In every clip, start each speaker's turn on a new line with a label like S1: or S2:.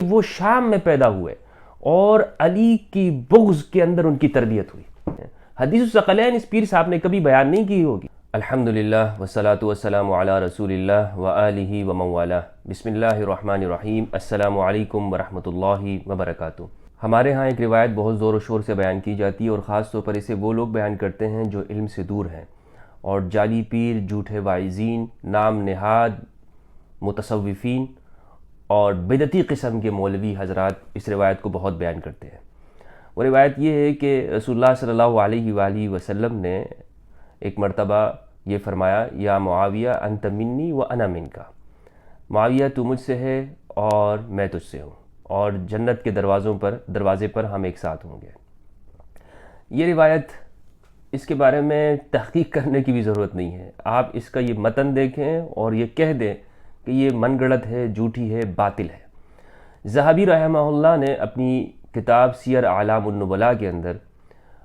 S1: وہ شام میں پیدا ہوئے اور علی کی بغض کے اندر ان کی تربیت ہوئی۔ حدیث الثقلین اس پیر صاحب نے کبھی بیان نہیں کی ہوگی۔ الحمدللہ والصلاة والسلام علی رسول اللہ وآلہ ومن والہ۔ بسم اللہ الرحمن الرحیم۔ السلام علیکم ورحمۃ اللہ وبرکاتہ۔ ہمارے ہاں ایک روایت بہت زور و شور سے بیان کی جاتی ہے، اور خاص طور پر اسے وہ لوگ بیان کرتے ہیں جو علم سے دور ہیں، اور جعلی پیر، جھوٹے واعظین، نام نہاد متصوفین اور بدعتی قسم کے مولوی حضرات اس روایت کو بہت بیان کرتے ہیں۔ وہ روایت یہ ہے کہ رسول اللہ صلی اللہ علیہ وآلہ وسلم نے ایک مرتبہ یہ فرمایا، یا معاویہ انت منی و انا منکا، معاویہ تو مجھ سے ہے اور میں تجھ سے ہوں، اور جنت کے دروازے پر ہم ایک ساتھ ہوں گے۔ یہ روایت، اس کے بارے میں تحقیق کرنے کی بھی ضرورت نہیں ہے، آپ اس کا یہ متن دیکھیں اور یہ کہہ دیں کہ یہ من گڑت ہے، جھوٹی ہے، باطل ہے۔ ذہبی رحمہ اللہ نے اپنی کتاب سیر اعلام النبلاء کے اندر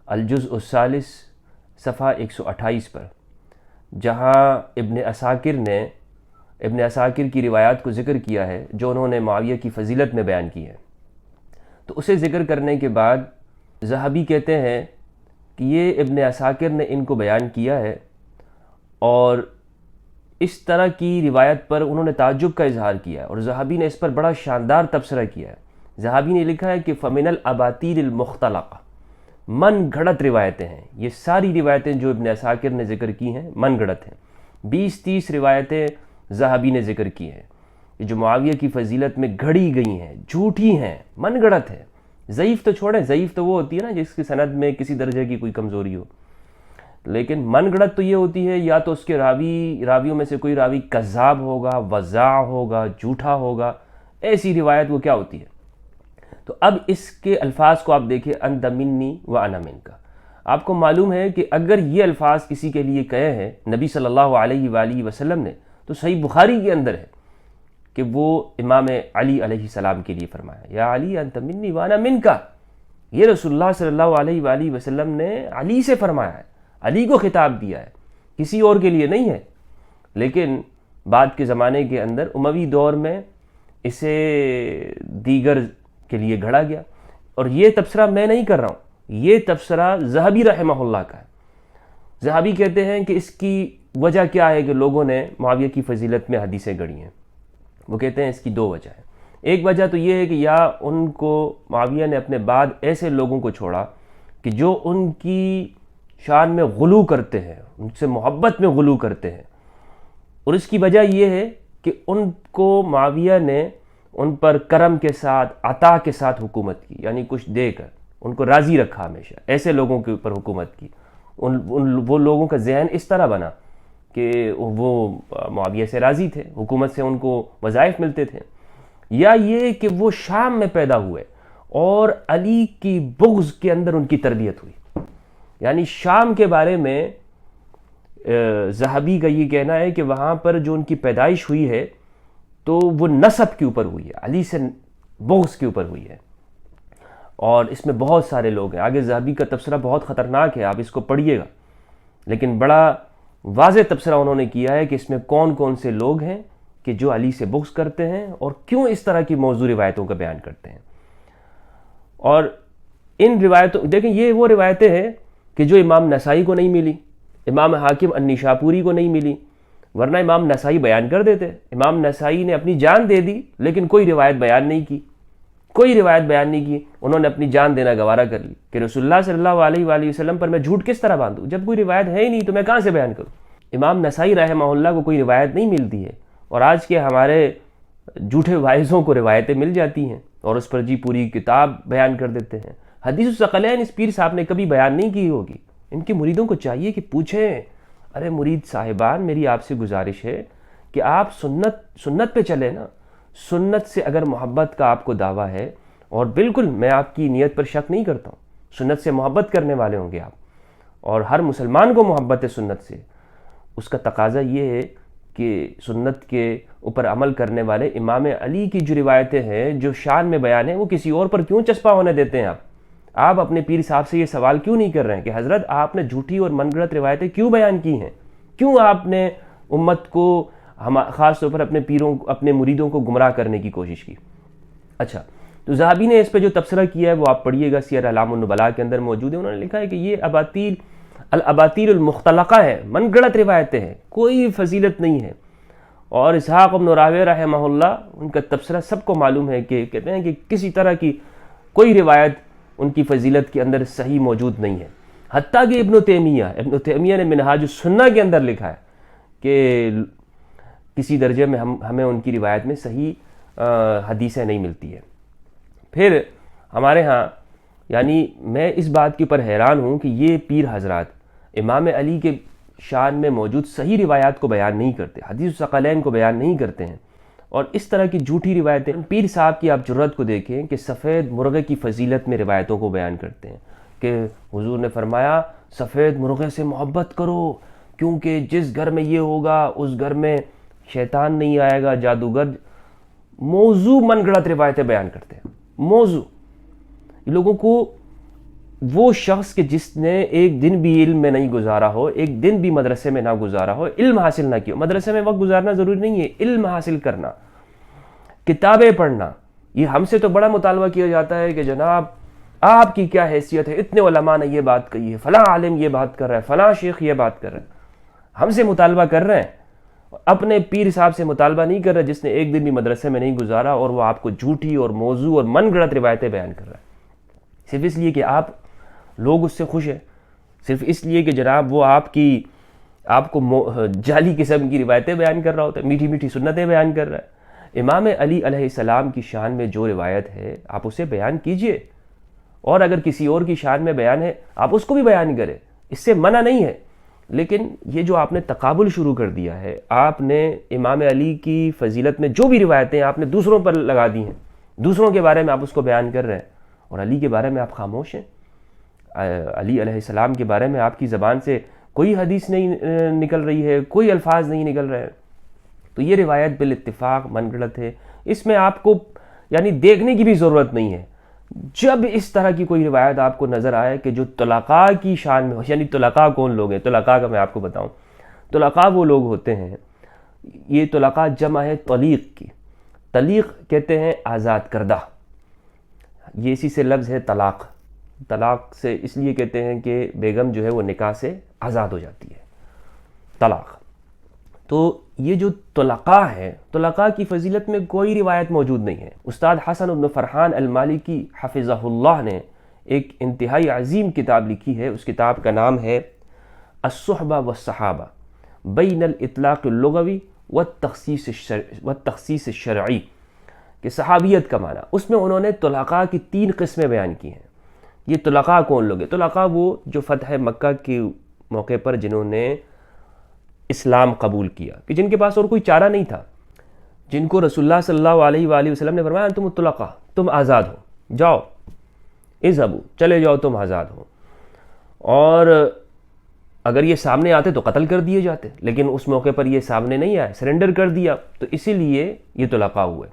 S1: الجزء الثالث صفحہ 128 پر، جہاں ابن عساکر کی روایات کو ذکر کیا ہے جو انہوں نے معاویہ کی فضیلت میں بیان کی ہے، تو اسے ذکر کرنے کے بعد ذہبی کہتے ہیں کہ یہ ابن عساکر نے ان کو بیان کیا ہے، اور اس طرح کی روایت پر انہوں نے تعجب کا اظہار کیا ہے، اور ذہبی نے اس پر بڑا شاندار تبصرہ کیا ہے۔ ذہبی نے لکھا ہے کہ فَمِنَ الْأَبَاطِيلِ الْمُخْتَلَقَةِ، من گھڑت روایتیں ہیں، یہ ساری روایتیں جو ابن عساکر نے ذکر کی ہیں من گھڑت ہیں۔ 20-30 روایتیں ذہبی نے ذکر کی ہیں جو معاویہ کی فضیلت میں گھڑی گئی ہیں، جھوٹی ہیں، من گھڑت ہیں۔ ضعیف تو چھوڑیں، ضعیف تو وہ ہوتی ہے نا جس کی سند میں کسی درجے کی کوئی کمزوری ہو، لیکن من گڑت تو یہ ہوتی ہے یا تو اس کے راویوں میں سے کوئی راوی کذاب ہوگا، وضاع ہوگا، جھوٹا ہوگا، ایسی روایت وہ کیا ہوتی ہے۔ تو اب اس کے الفاظ کو آپ دیکھیں، انت منی و انا منکا۔ آپ کو معلوم ہے کہ اگر یہ الفاظ کسی کے لیے کہے ہیں نبی صلی اللہ علیہ وآلہ وسلم نے، تو صحیح بخاری کے اندر ہے کہ وہ امام علی علیہ السلام کے لیے فرمایا، یا علی انت منی و انا منکا۔ یہ رسول اللہ صلی اللہ علیہ وآلہ وسلم نے علی سے فرمایا ہے، علی کو خطاب دیا ہے، کسی اور کے لیے نہیں ہے۔ لیکن بعد کے زمانے کے اندر اموی دور میں اسے دیگر کے لیے گھڑا گیا، اور یہ تبصرہ میں نہیں کر رہا ہوں، یہ تبصرہ ذہبی رحمہ اللہ کا ہے۔ ذہبی کہتے ہیں کہ اس کی وجہ کیا ہے کہ لوگوں نے معاویہ کی فضیلت میں حدیثیں گڑھی ہیں۔ وہ کہتے ہیں اس کی 2 وجہ ہیں۔ ایک وجہ تو یہ ہے کہ یا ان کو معاویہ نے اپنے بعد ایسے لوگوں کو چھوڑا کہ جو ان کی شان میں غلو کرتے ہیں، ان سے محبت میں غلو کرتے ہیں، اور اس کی وجہ یہ ہے کہ ان کو معاویہ نے ان پر کرم کے ساتھ، عطا کے ساتھ حکومت کی، یعنی کچھ دے کر ان کو راضی رکھا ہمیشہ، ایسے لوگوں کے اوپر حکومت کی۔ وہ لوگوں کا ذہن اس طرح بنا کہ وہ معاویہ سے راضی تھے، حکومت سے ان کو وظائف ملتے تھے۔ یا یہ کہ وہ شام میں پیدا ہوئے اور علی کی بغض کے اندر ان کی تربیت ہوئی۔ یعنی شام کے بارے میں ذہبی کا یہ کہنا ہے کہ وہاں پر جو ان کی پیدائش ہوئی ہے تو وہ نسب کے اوپر ہوئی ہے، علی سے بغض کے اوپر ہوئی ہے، اور اس میں بہت سارے لوگ ہیں۔ آگے ذہبی کا تبصرہ بہت خطرناک ہے، آپ اس کو پڑھیے گا، لیکن بڑا واضح تبصرہ انہوں نے کیا ہے کہ اس میں کون کون سے لوگ ہیں کہ جو علی سے بغض کرتے ہیں اور کیوں اس طرح کی موضوع روایتوں کا بیان کرتے ہیں۔ اور ان روایتوں دیکھیں، یہ وہ روایتیں ہیں کہ جو امام نسائی کو نہیں ملی، امام حاکم النشاپوری کو نہیں ملی، ورنہ امام نسائی بیان کر دیتے۔ امام نسائی نے اپنی جان دے دی لیکن کوئی روایت بیان نہیں کی، انہوں نے اپنی جان دینا گوارا کر لی کہ رسول اللہ صلی اللہ علیہ وآلہ وسلم پر میں جھوٹ کس طرح باندھوں، جب کوئی روایت ہے ہی نہیں تو میں کہاں سے بیان کروں۔ امام نسائی رحمہ اللہ کو کوئی روایت نہیں ملتی ہے، اور آج کے ہمارے جھوٹے واعظوں کو روایتیں مل جاتی ہیں اور اس پر جی پوری کتاب بیان کر دیتے ہیں۔ حدیث الثقلین اس پیر صاحب نے کبھی بیان نہیں کی ہوگی۔ ان کے مریدوں کو چاہیے کہ پوچھیں، ارے مرید صاحبان، میری آپ سے گزارش ہے کہ آپ سنت پہ چلیں نا۔ سنت سے اگر محبت کا آپ کو دعویٰ ہے، اور بالکل میں آپ کی نیت پر شک نہیں کرتا ہوں، سنت سے محبت کرنے والے ہوں گے آپ، اور ہر مسلمان کو محبت ہے سنت سے، اس کا تقاضا یہ ہے کہ سنت کے اوپر عمل کرنے والے امام علی کی جو روایتیں ہیں، جو شان میں بیان ہیں، وہ کسی اور پر کیوں چسپاں ہونے دیتے ہیں آپ اپنے پیر صاحب سے یہ سوال کیوں نہیں کر رہے ہیں کہ حضرت آپ نے جھوٹی اور من گھڑت روایتیں کیوں بیان کی ہیں، کیوں آپ نے امت کو خاص طور پر اپنے مریدوں کو گمراہ کرنے کی کوشش کی۔ اچھا، تو ذہبی نے اس پہ جو تبصرہ کیا ہے وہ آپ پڑھیے گا، سیر اعلام النبلاء کے اندر موجود ہے. انہوں نے لکھا ہے کہ یہ الاباطیل المختلقہ ہے، من گڑت روایتیں ہیں، کوئی فضیلت نہیں ہے. اور اسحاق بن راہویہ رحمہ اللہ، ان کا تبصرہ سب کو معلوم ہے کہ کہتے ہیں کہ کسی طرح کی کوئی روایت ان کی فضیلت کے اندر صحیح موجود نہیں ہے. حتیٰ کہ ابن تیمیہ نے منہاج السنہ کے اندر لکھا ہے کہ کسی درجے میں ہمیں ان کی روایت میں صحیح حدیثیں نہیں ملتی ہیں. پھر ہمارے ہاں یعنی میں اس بات کے اوپر حیران ہوں کہ یہ پیر حضرات امام علی کے شان میں موجود صحیح روایات کو بیان نہیں کرتے، حدیث الثقلین کو بیان نہیں کرتے ہیں، اور اس طرح کی جھوٹی روایتیں. پیر صاحب کی آپ جرات کو دیکھیں کہ سفید مرغے کی فضیلت میں روایتوں کو بیان کرتے ہیں کہ حضور نے فرمایا سفید مرغے سے محبت کرو، کیونکہ جس گھر میں یہ ہوگا اس گھر میں شیطان نہیں آئے گا، جادوگر. موضوع من گڑت روایتیں بیان کرتے ہیں. موضوع لوگوں کو، وہ شخص کہ جس نے ایک دن بھی علم میں نہیں گزارا ہو، ایک دن بھی مدرسے میں نہ گزارا ہو، علم حاصل نہ کیا. مدرسے میں وقت گزارنا ضروری نہیں ہے، علم حاصل کرنا، کتابیں پڑھنا. یہ ہم سے تو بڑا مطالبہ کیا جاتا ہے کہ جناب آپ کی کیا حیثیت ہے، اتنے علماء نے یہ بات کہی ہے، فلاں عالم یہ بات کر رہا ہے، فلاں شیخ یہ بات کر رہا ہے. ہم سے مطالبہ کر رہے ہیں، اپنے پیر صاحب سے مطالبہ نہیں کر رہے جس نے ایک دن بھی مدرسے میں نہیں گزارا اور وہ آپ کو جھوٹی اور موضوع اور من گڑت روایتیں بیان کر رہا ہے، صرف اس لیے کہ آپ لوگ اس سے خوش ہیں، صرف اس لیے کہ جناب وہ آپ کو جعلی قسم کی روایتیں بیان کر رہا ہوتا ہے، میٹھی میٹھی سنتیں بیان کر رہا ہے. امام علی علیہ السلام کی شان میں جو روایت ہے آپ اسے بیان کیجئے، اور اگر کسی اور کی شان میں بیان ہے آپ اس کو بھی بیان کریں، اس سے منع نہیں ہے. لیکن یہ جو آپ نے تقابل شروع کر دیا ہے، آپ نے امام علی کی فضیلت میں جو بھی روایتیں آپ نے دوسروں پر لگا دی ہیں، دوسروں کے بارے میں آپ اس کو بیان کر رہے ہیں، اور علی کے بارے میں آپ خاموش ہیں. علی علیہ السلام کے بارے میں آپ کی زبان سے کوئی حدیث نہیں نکل رہی ہے، کوئی الفاظ نہیں نکل رہے ہیں. تو یہ روایت بالاتفاق من گڑت ہے، اس میں آپ کو یعنی دیکھنے کی بھی ضرورت نہیں ہے. جب اس طرح کی کوئی روایت آپ کو نظر آئے کہ جو طلقاء کی شان میں ہو، یعنی طلقاء کون لوگ ہیں؟ طلقاء کا میں آپ کو بتاؤں، طلقاء وہ لوگ ہوتے ہیں، یہ طلقاء جمع ہے طلیق کی. طلیق کہتے ہیں آزاد کردہ، یہ اسی سے لفظ ہے طلاق. طلاق سے اس لیے کہتے ہیں کہ بیگم جو ہے وہ نکاح سے آزاد ہو جاتی ہے، طلاق. تو یہ جو طلقاء ہے، طلقاء کی فضیلت میں کوئی روایت موجود نہیں ہے. استاد حسن بن فرحان المالکی حفظہ اللہ نے ایک انتہائی عظیم کتاب لکھی ہے، اس کتاب کا نام ہے الصحبہ والصحابہ بین الاطلاق اللغوی والتخصیص الشرعی، کہ صحابیت کا معنی. اس میں انہوں نے طلقاء کی 3 قسمیں بیان کی ہیں. یہ طلقاء کون لوگ ہیں؟ طلقاء وہ جو فتح مکہ کے موقع پر جنہوں نے اسلام قبول کیا، کہ جن کے پاس اور کوئی چارہ نہیں تھا، جن کو رسول اللہ صلی اللہ علیہ وآلہ وسلم نے فرمایا تم الطلقاء، تم آزاد ہو، جاؤ اذهبوا، چلے جاؤ، تم آزاد ہو. اور اگر یہ سامنے آتے تو قتل کر دیے جاتے، لیکن اس موقع پر یہ سامنے نہیں آئے، سرنڈر کر دیا، تو اسی لیے یہ طلقاء ہوئے.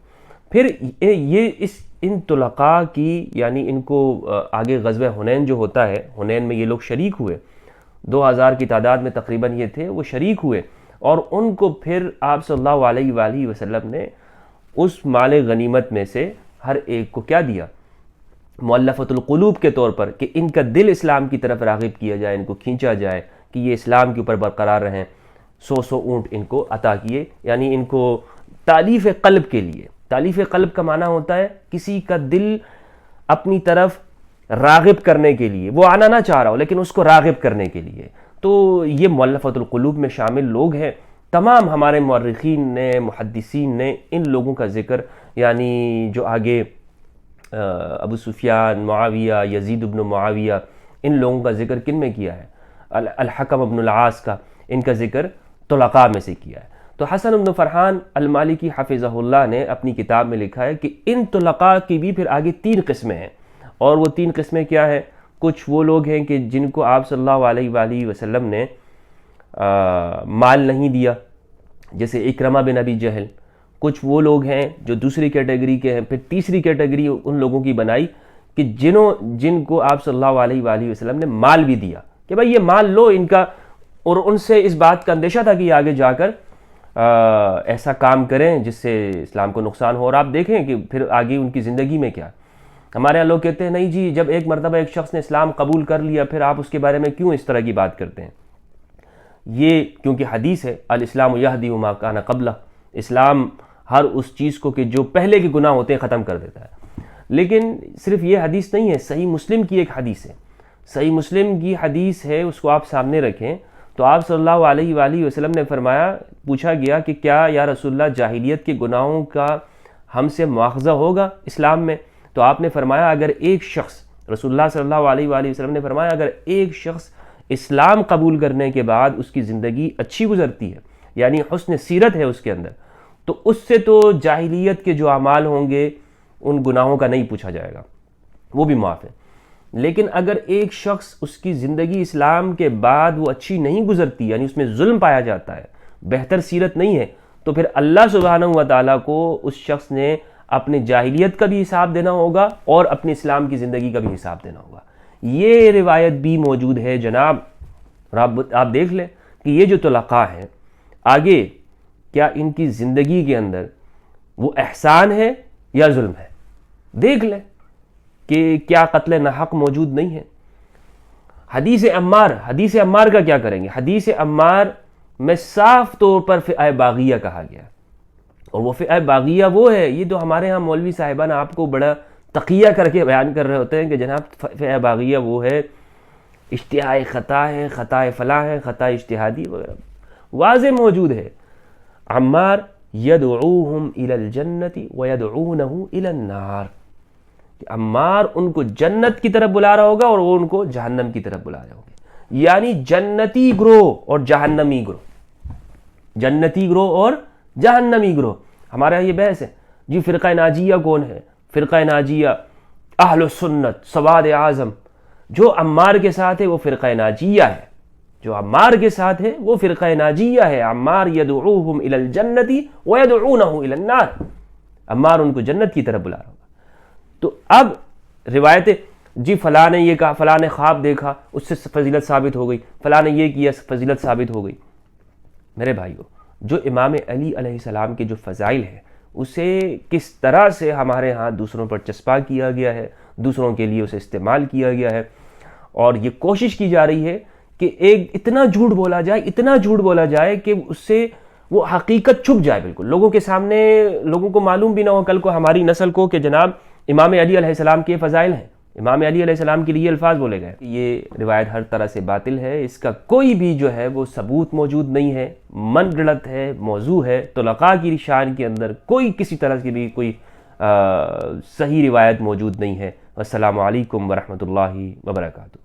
S1: پھر یہ ان طلقاء کی یعنی ان کو آگے غزوہ حنین جو ہوتا ہے، حنین میں یہ لوگ شریک ہوئے، 2000 کی تعداد میں تقریباً یہ تھے، وہ شریک ہوئے، اور ان کو پھر آپ صلی اللہ علیہ وآلہ وسلم نے اس مال غنیمت میں سے ہر ایک کو کیا دیا؟ مؤلفۃ القلوب کے طور پر، کہ ان کا دل اسلام کی طرف راغب کیا جائے، ان کو کھینچا جائے کہ یہ اسلام کے اوپر برقرار رہیں. 100 اونٹ ان کو عطا کیے، یعنی ان کو تالیف قلب کے لیے. تالیف قلب کا معنی ہوتا ہے کسی کا دل اپنی طرف راغب کرنے کے لیے، وہ آنا نہ چاہ رہا ہو لیکن اس کو راغب کرنے کے لیے. تو یہ مؤلفۃ القلوب میں شامل لوگ ہیں. تمام ہمارے مورخین نے، محدثین نے ان لوگوں کا ذکر، یعنی جو آگے ابو سفیان، معاویہ، یزید بن معاویہ، ان لوگوں کا ذکر کن میں کیا ہے؟ الحکم بن العاص کا، ان کا ذکر طلقاء میں سے کیا ہے. تو حسن بن فرحان المالکی حفظہ اللہ نے اپنی کتاب میں لکھا ہے کہ ان طلقاء کی بھی پھر آگے 3 قسمیں ہیں. اور وہ 3 قسمیں کیا ہیں؟ کچھ وہ لوگ ہیں کہ جن کو آپ صلی اللہ علیہ وآلہ وسلم نے مال نہیں دیا، جیسے اکرمہ بن ابی جہل. کچھ وہ لوگ ہیں جو دوسری کیٹیگری کے ہیں. پھر تیسری کیٹیگری ان لوگوں کی بنائی کہ جن کو آپ صلی اللہ علیہ وآلہ وسلم نے مال بھی دیا، کہ بھائی یہ مال لو ان کا، اور ان سے اس بات کا اندیشہ تھا کہ یہ آگے جا کر ایسا کام کریں جس سے اسلام کو نقصان ہو، اور آپ دیکھیں کہ پھر آگے ان کی زندگی میں کیا۔ ہمارے یہاں لوگ کہتے ہیں نہیں جی، جب ایک مرتبہ ایک شخص نے اسلام قبول کر لیا پھر آپ اس کے بارے میں کیوں اس طرح کی بات کرتے ہیں؟ یہ کیونکہ حدیث ہے، الاسلام یہدی ما کان قبلہ، اسلام ہر اس چیز کو کہ جو پہلے کے گناہ ہوتے ہیں ختم کر دیتا ہے۔ لیکن صرف یہ حدیث نہیں ہے، صحیح مسلم کی ایک حدیث ہے، صحیح مسلم کی حدیث ہے، اس کو آپ سامنے رکھیں تو آپ صلی اللہ علیہ وآلہ وسلم نے فرمایا، پوچھا گیا کہ کیا یا رسول اللہ جاہلیت کے گناہوں کا ہم سے مواخذہ ہوگا اسلام میں؟ تو آپ نے فرمایا اگر ایک شخص، رسول اللہ صلی اللہ علیہ وآلہ وسلم نے فرمایا اگر ایک شخص اسلام قبول کرنے کے بعد اس کی زندگی اچھی گزرتی ہے، یعنی حسن سیرت ہے اس کے اندر، تو اس سے تو جاہلیت کے جو اعمال ہوں گے ان گناہوں کا نہیں پوچھا جائے گا، وہ بھی معاف ہے۔ لیکن اگر ایک شخص اس کی زندگی اسلام کے بعد وہ اچھی نہیں گزرتی، یعنی اس میں ظلم پایا جاتا ہے، بہتر سیرت نہیں ہے، تو پھر اللہ سبحانہ و تعالیٰ کو اس شخص نے اپنے جاہلیت کا بھی حساب دینا ہوگا اور اپنے اسلام کی زندگی کا بھی حساب دینا ہوگا۔ یہ روایت بھی موجود ہے جناب، اور آپ دیکھ لیں کہ یہ جو طلقاء ہیں آگے کیا ان کی زندگی کے اندر وہ احسان ہے یا ظلم ہے؟ دیکھ لیں کہ کیا قتل ناحق موجود نہیں ہے۔ حدیث عمار کا کیا کریں گے؟ حدیث عمار میں صاف طور پر فئہ باغیہ کہا گیا، اور وہ فئہ باغیہ وہ ہے، یہ تو ہمارے ہاں مولوی صاحبان آپ کو بڑا تقیہ کر کے بیان کر رہے ہوتے ہیں کہ جناب فئہ باغیہ وہ ہے، اشتہاء خطا ہے، خطا فلاں ہے، خطا اجتہادی وغیرہ، واضح موجود ہے۔ عمار یدعوہم الی الجنت ویدعونہ الی النار، عمار ان کو جنت کی طرف بلا رہا ہوگا اور وہ ان کو جہنم کی طرف بلا رہے ہوں گے، یعنی جنتی گروہ اور جہنمی گروہ، جنتی گروہ اور جہنمی گروہ۔ ہمارے یہاں یہ بحث ہے جی فرقہ ناجیہ کون ہے؟ فرقہ ناجیہ اہل السنت سواد اعظم، جو عمار کے ساتھ ہے وہ فرقہ ناجیہ ہے، جو عمار کے ساتھ ہے وہ فرقہ ناجیہ ہے۔ عمار یدعوہم الی الجنت ویدعونہ الی النار، عمار ان کو جنت کی طرف بلا رہا ہوگا۔ تو اب روایتیں جی فلاں نے یہ کہا، فلاں نے خواب دیکھا اس سے فضیلت ثابت ہو گئی، فلاں نے یہ کیا فضیلت ثابت ہو گئی۔ میرے بھائیو، جو امام علی علیہ السلام کے جو فضائل ہیں اسے کس طرح سے ہمارے ہاں دوسروں پر چسپاں کیا گیا ہے، دوسروں کے لیے اسے استعمال کیا گیا ہے، اور یہ کوشش کی جا رہی ہے کہ ایک اتنا جھوٹ بولا جائے کہ اس سے وہ حقیقت چھپ جائے بالکل لوگوں کے سامنے، لوگوں کو معلوم بھی نہ ہو کل کو ہماری نسل کو کہ جناب امام علی علیہ السلام کے فضائل ہیں، امام علی علیہ السلام کے لیے الفاظ بولے گئے۔ یہ روایت ہر طرح سے باطل ہے، اس کا کوئی بھی جو ہے وہ ثبوت موجود نہیں ہے، من گڑت ہے، موضوع ہے، طلقاء کی شان کے اندر کوئی کسی طرح کی بھی کوئی صحیح روایت موجود نہیں ہے۔ السلام علیکم ورحمۃ اللہ وبرکاتہ۔